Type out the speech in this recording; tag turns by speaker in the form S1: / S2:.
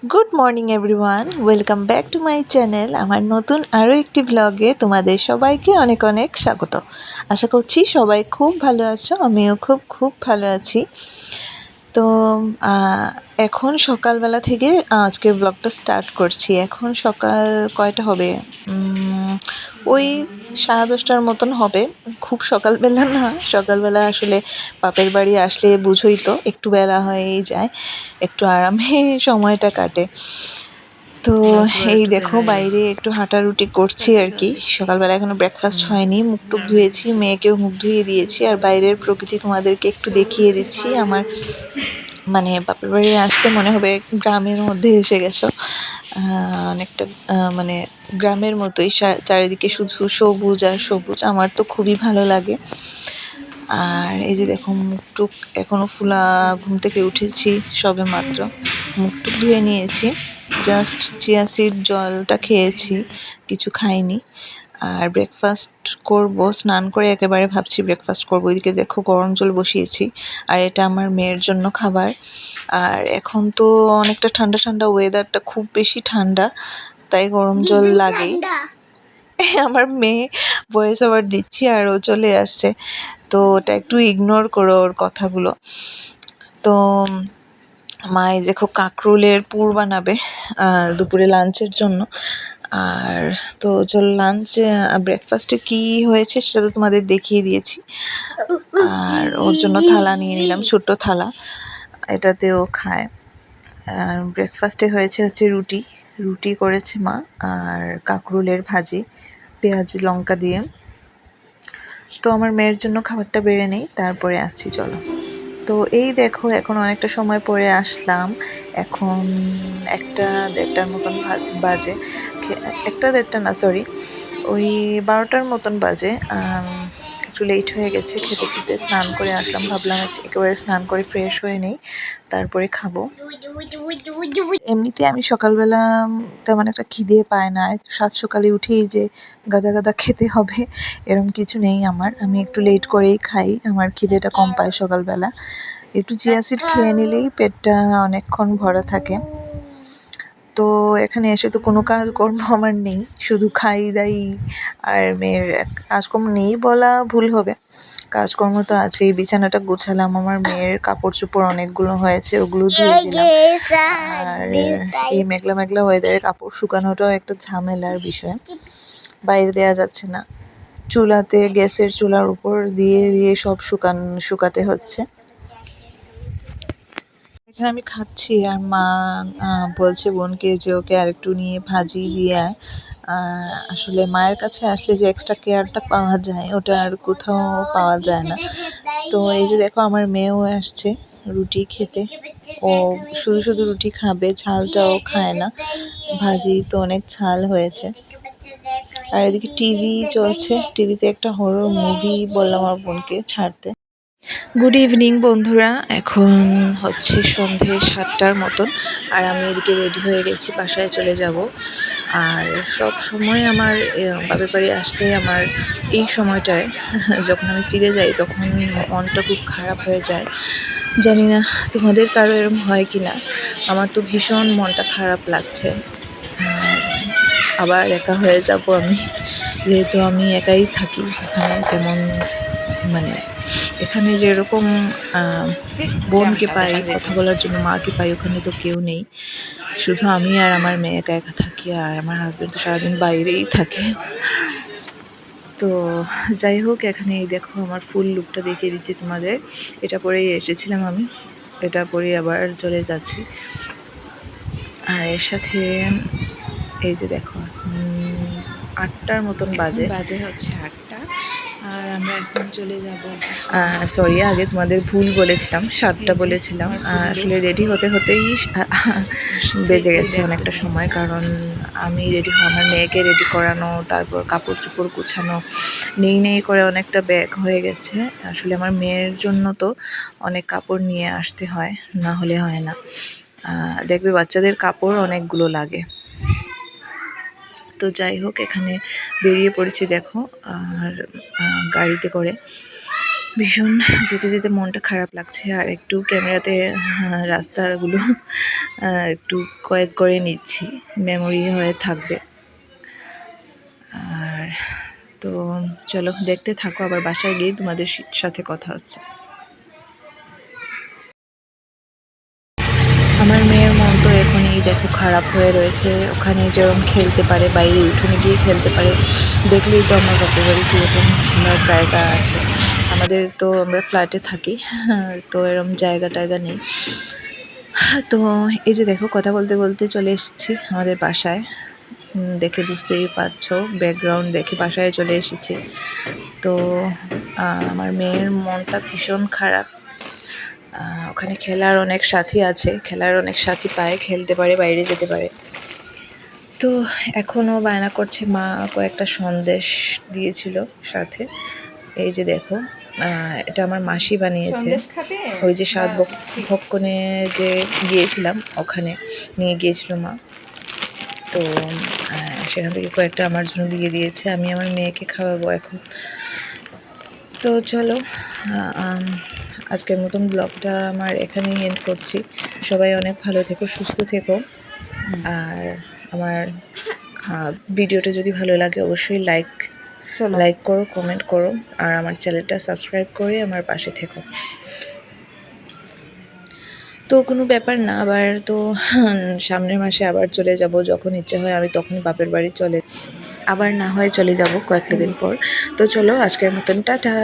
S1: Good morning everyone, welcome back to my channel. আমার নতুন আরও একটি ব্লগে তোমাদের সবাইকে অনেক অনেক স্বাগত। আশা করছি সবাই খুব ভালো আছো, আমিও খুব খুব ভালো আছি। তো এখন সকালবেলা থেকে আজকের ব্লগটা স্টার্ট করছি। এখন সকাল কয়টা হবে, ওই 10:30টার মতন হবে। খুব সকালবেলা না, সকালবেলা আসলে বাপের বাড়ি আসলে বুঝোই তো একটু বেলা হয়েই যায়, একটু আরামে সময়টা কাটে। তো এই দেখো বাইরে একটু হাঁটারুটি করছি আর কি। সকালবেলা এখনো ব্রেকফাস্ট হয়নি, মুখ টুক ধুয়েছি, মেয়েকেও মুখ ধুয়ে দিয়েছি, আর বাইরের প্রকৃতি তোমাদেরকে একটু দেখিয়ে দিচ্ছি। আমার মানে বাপের বাড়ি আসলে মনে হবে গ্রামের মধ্যে এসে গেছো। অনেকটা মানে গ্রামের মতোই, চারিদিকে শুধু সবুজ আর সবুজ। আমার তো খুবই ভালো লাগে। আর এই যে দেখো মুখটুক এখনও ফুলা, ঘুম থেকে উঠেছি সবে মাত্র, মুখটুক ধুয়ে নিয়েছি, জাস্ট চিয়া সিড জলটা খেয়েছি, কিছু খাইনি। আর ব্রেকফাস্ট করব, স্নান করে একেবারে ভাবছি ব্রেকফাস্ট করব। এদিকে দেখো গরম জল বসিয়েছি, আর এটা আমার মেয়ের জন্য খাবার। আর এখন তো অনেকটা ঠান্ডা ঠান্ডা ওয়েদারটা, খুব বেশি ঠান্ডা, তাই গরম জল লাগেই। আমার মেয়ে ভয়েস ওভার দিচ্ছি আর ও চলে আসছে, তো ওটা একটু ইগনোর করো ওর কথাগুলো। তো মা এই দেখো কাঁকরোলের পুর বানাবে দুপুরে লাঞ্চের জন্য। আর তো চল লাঞ্চে ব্রেকফাস্টে কি হয়েছে সেটা তো তোমাদের দেখিয়ে দিয়েছি। আর ওর জন্য থালা নিয়ে নিলাম, ছোট্ট থালা, এটাতে ও খায়। আর ব্রেকফাস্টে হচ্ছে রুটি, রুটি করেছে মা, আর কাঁকরোলের ভাজি পেঁয়াজ লঙ্কা দিয়ে। তো আমার মেয়ের জন্য খাবারটা বেড়ে নেই, তারপরে আসছি চলো। তো এই দেখো এখন অনেকটা সময় পরে আসলাম, এখন 1-1:30টার মতন বাজে। 1-1:30 না, সরি, ওই 12টার মতন বাজে। একটু লেট হয়ে গেছে খেতে খেতে। স্নান করে আসলাম, ভাবলাম একেবারে স্নান করে ফ্রেশ হয়ে নেই, তারপরে খাবো। এমনিতে আমি সকালবেলা তেমন একটা খিদে পায় না, সাত সকালে উঠেই যে গাদা গাদা খেতে হবে এরম কিছু নেই আমার। আমি একটু লেট করেই খাই, আমার খিদেটা কম পায় সকালবেলা। একটু চিয়া সিড খেয়ে নিলেই পেটটা অনেকক্ষণ ভরা থাকে। তো এখানে এসে তো কোনো কাজকর্ম আমার নেই, শুধু খাই দাই। আর মেয়ের কাজকর্ম নেই বলা ভুল হবে, কাজকর্ম তো আছেই। বিছানাটা গোছালাম, আমার মেয়ের কাপড় চোপড় অনেকগুলো হয়েছে, ওগুলো ধুয়ে দিলাম। আর এই মেঘলা মেঘলা ওয়েদারে কাপড় শুকানোটাও একটা ঝামেলার বিষয়, বাইরে দেওয়া যাচ্ছে না, চুলাতে, গ্যাসের চুলার উপর দিয়ে দিয়ে সব শুকাতে হচ্ছে। এখানে আমি খাচ্ছি, আর মা বলছে বোনকে যে ওকে আরেকটু নিয়ে ভাজি দিয়ে আসলে মায়ের কাছে আসলে যে এক্সট্রা কেয়ারটা পাওয়া যায় ওটা আর কোথাও পাওয়া যায় না। তো এই যে দেখো আমার মেয়েও আসছে রুটি খেতে, ও শুধু শুধু রুটি খাবে, ঝালটাও খায় না, ভাজি তো অনেক ঝাল হয়েছে। আর এদিকে টিভি চলছে, টিভিতে একটা হরর মুভি বললাম আমার বোনকে ছাড়তে। গুড ইভিনিং বন্ধুরা, এখন হচ্ছে সন্ধে 7টার মতন, আর আমি এদিকে রেডি হয়ে গেছি, বাসায় চলে যাব। আর সব সময় আমার বাপের বাড়ি আসলে আমার এই সময়টায় যখন আমি ফিরে যাই তখন মনটা খুব খারাপ হয়ে যায়। জানি না তোমাদের কারো এরম হয় কি না, আমার তো ভীষণ মনটা খারাপ লাগছে। আবার একা হয়ে যাব আমি, যেহেতু আমি একাই থাকি এখানে। তেমন মানে এখানে যেরকম বোনকে পাই কথা বলার জন্য, মাকে পাই, ওখানে তো কেউ নেই, শুধু আমি আর আমার মেয়ে একা একা থাকি। আর আমার হাজব্যান্ড তো সারাদিন বাইরেই থাকে। তো যাই হোক, এখানে এই দেখো আমার ফুল লুকটা দেখিয়ে দিচ্ছি তোমাদের। এটা পরেই এসেছিলাম আমি, এটা পরে আবার চলে যাচ্ছি। আর এর সাথে এই যে দেখো এখন 8টার মতন বাজে হচ্ছে 8টা, আর আমরা এখন চলে যাব। সরি, আগে তোমাদের ভুল বলেছিলাম, 7টা বলেছিলাম। আসলে রেডি হতে হতেই বেজে গেছে অনেকটা সময়, কারণ আমি রেডি আমার মেয়েকে রেডি করানো, তারপর কাপড় চোপড় গুছানো, নেই করে অনেকটা ব্যাগ হয়ে গেছে। আসলে আমার মেয়ের জন্য তো অনেক কাপড় নিয়ে আসতে হয়, না হলে হয় না। দেখবে বাচ্চাদের কাপড় অনেকগুলো লাগে। তো যাই হোক, এখানে বেরিয়ে পড়েছি দেখো, আর গাড়িতে করে। ভীষণ যেতে যেতে মনটা খারাপ লাগছে, আর একটু ক্যামেরাতে রাস্তাগুলো একটু কয়েদ করে নিচ্ছি, মেমোরি হয়ে থাকবে। আর তো চলো দেখতে থাকো, আবার বাসায় গিয়ে তোমাদের সাথে কথা হচ্ছে। আমার মেয়ের মন তো এখনই দেখো খারাপ হয়ে রয়েছে, ওখানে যেরকম খেলতে পারে, বাইরে উঠোনে গিয়ে খেলতে পারে, দেখলেই তো আমার বাপের বাড়ি কীরকম খেলার জায়গা আছে। আমাদের তো আমরা ফ্ল্যাটে থাকি, তো এরকম জায়গা টায়গা নেই। তো এই যে দেখো কথা বলতে বলতে চলে এসেছি আমাদের বাসায়, দেখে বুঝতেই পারছো, ব্যাকগ্রাউন্ড দেখে বাসায় চলে এসেছি। তো আমার মেয়ের মনটা ভীষণ খারাপ। ওখানে খেলার অনেক সাথী আছে, খেলার অনেক সাথী পায়, খেলতে পারে, বাইরে যেতে পারে। তো এখনও বায়না করছে, মা কয়েকটা সন্দেশ দিয়েছিল সাথে। এই যে দেখো, এটা আমার মাসি বানিয়েছে, ওই যে সাত ভক্ষণে যে গিয়েছিলাম ওখানে নিয়ে গিয়েছিল মা, তো সেখান থেকে কয়েকটা আমার জন্য দিয়ে দিয়েছে, আমি আমার মেয়েকে খাওয়াবো এখন। তো চলো আজকের মতন ব্লগটা আমার এখানেই এন্ড করছি। সবাই অনেক ভালো থেকো, সুস্থ থেকো। আর আমার ভিডিওটা যদি ভালো লাগে অবশ্যই লাইক করো, কমেন্ট করো, আর আমার চ্যানেলটা সাবস্ক্রাইব করে আমার পাশে থেকো। তো কোনো ব্যাপার না, আবার তো সামনের মাসে আবার চলে যাব, যখন ইচ্ছে হয় আমি তখনই বাপের বাড়ি আবার না হয় চলে যাব কয়েকটা দিন পর। তো চলো আজকের মতন টাটা।